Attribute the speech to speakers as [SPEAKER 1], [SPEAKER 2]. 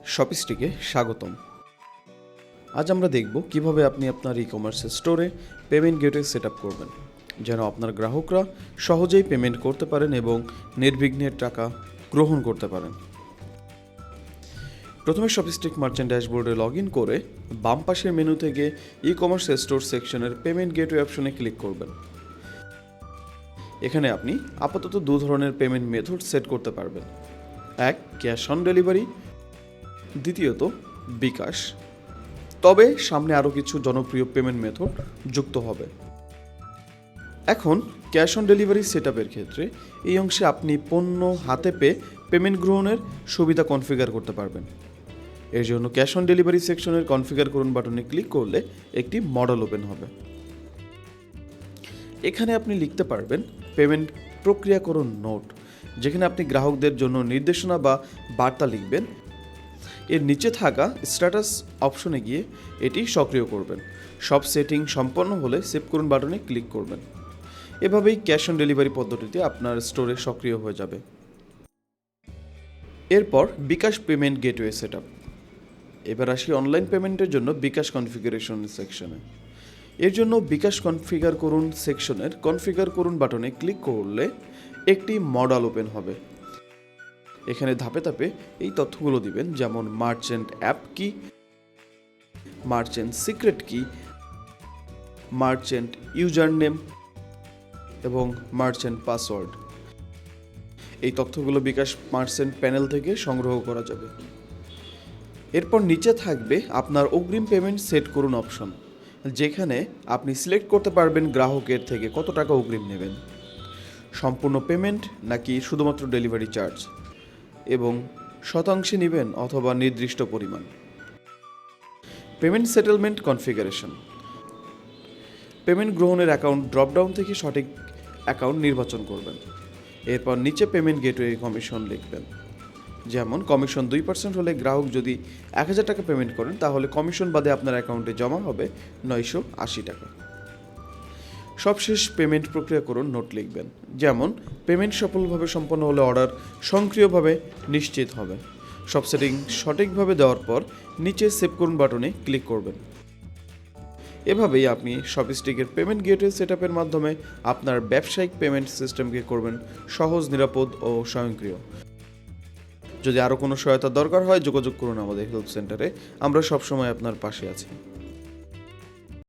[SPEAKER 1] শপিস্টিকে স্বাগতম। আজ আমরা দেখব কিভাবে আপনি আপনার ই-কমার্স স্টোরে পেমেন্ট গেটওয়ে সেট আপ করবেন, যেন আপনার গ্রাহকরা সহজেই পেমেন্ট করতে পারেন এবং নির্বিঘ্নে টাকা গ্রহণ করতে পারেন। প্রথমে শপিস্টিক মার্চেন্ট ড্যাশবোর্ডে লগ ইন করে বাম পাশের মেনু থেকে ই-কমার্স স্টোর সেকশনের পেমেন্ট গেটওয়ে অপশনে ক্লিক করবেন। এখানে আপনি আপাতত দু ধরনের পেমেন্ট মেথড সেট করতে পারবেন। এক, ক্যাশ অন ডেলিভারি, দ্বিতীয়ত বিকাশ। তবে সামনে আরও কিছু জনপ্রিয় পেমেন্ট মেথড যুক্ত হবে। এখন ক্যাশ অন ডেলিভারি সেট আপের ক্ষেত্রে এই অংশে আপনি পণ্য হাতে পেয়ে পেমেন্ট গ্রহণের সুবিধা কনফিগার করতে পারবেন। এর জন্য ক্যাশ অন ডেলিভারি সেকশনের কনফিগার করুন বাটনে ক্লিক করলে একটি মডেল ওপেন হবে। এখানে আপনি লিখতে পারবেন পেমেন্ট প্রক্রিয়াকরণ নোট, যেখানে আপনি গ্রাহকদের জন্য নির্দেশনা বা বার্তা লিখবেন। এর নিচে থাকা স্ট্যাটাস অপশনে গিয়ে এটি সক্রিয় করবেন। সব সেটিং সম্পন্ন হলে সেভ করুন বাটনে ক্লিক করবেন। এভাবেই ক্যাশ অন ডেলিভারি পদ্ধতিতে আপনার স্টোরে সক্রিয় হয়ে যাবে। এরপর বিকাশ পেমেন্ট গেটওয়ে সেট আপ। এবার আসি অনলাইন পেমেন্টের জন্য বিকাশ কনফিগারেশন সেকশনে। এর জন্য বিকাশ কনফিগার করুন সেকশনের কনফিগার করুন বাটনে ক্লিক করলে একটি মডেল ওপেন হবে। এখানে ধাপে ধাপে এই তথ্যগুলো দিবেন, যেমন মার্চেন্ট অ্যাপ কি, মার্চেন্ট সিক্রেট কি, মার্চেন্ট ইউজার নেম এবং মার্চেন্ট পাসওয়ার্ড। এই তথ্যগুলো বিকাশ মার্চেন্ট প্যানেল থেকে সংগ্রহ করা যাবে। এরপর নিচে থাকবে আপনার অগ্রিম পেমেন্ট সেট করুন অপশন, যেখানে আপনি সিলেক্ট করতে পারবেন গ্রাহকের থেকে কত টাকা অগ্রিম নেবেন, সম্পূর্ণ পেমেন্ট নাকি শুধুমাত্র ডেলিভারি চার্জ, এবং শতাংশে নেবেন অথবা নির্দিষ্ট পরিমাণ। Payment settlement configuration. পেমেন্ট গ্রহণের অ্যাকাউন্ট ড্রপডাউন থেকে সঠিক অ্যাকাউন্ট নির্বাচন করবেন। এরপর নিচে পেমেন্ট গেটওয়ে কমিশন লিখবেন, যেমন কমিশন 2% হলে গ্রাহক যদি 1000 টাকা পেমেন্ট করেন তাহলে কমিশন বাদে আপনার অ্যাকাউন্টে জমা হবে 980 টাকা। সবশেষ পেমেন্ট প্রক্রিয়াকরণ নোট লিখবেন, যেমন পেমেন্ট সফলভাবে সম্পন্ন হলে অর্ডার স্বয়ংক্রিয়ভাবে নিশ্চিত হবে। সব সেটিং সঠিকভাবে দেওয়ার পর নিচে সেভ করুন বাটনে ক্লিক করবেন। এভাবেই আপনি শপিস্টিকের পেমেন্ট গেটওয়ে সেট আপের মাধ্যমে আপনার ব্যবসায়িক পেমেন্ট সিস্টেমকে করবেন সহজ, নিরাপদ ও স্বয়ংক্রিয়। যদি আরও কোনো সহায়তা দরকার হয় যোগাযোগ করুন আমাদের হেল্প সেন্টারে। আমরা সবসময় আপনার পাশে আছি।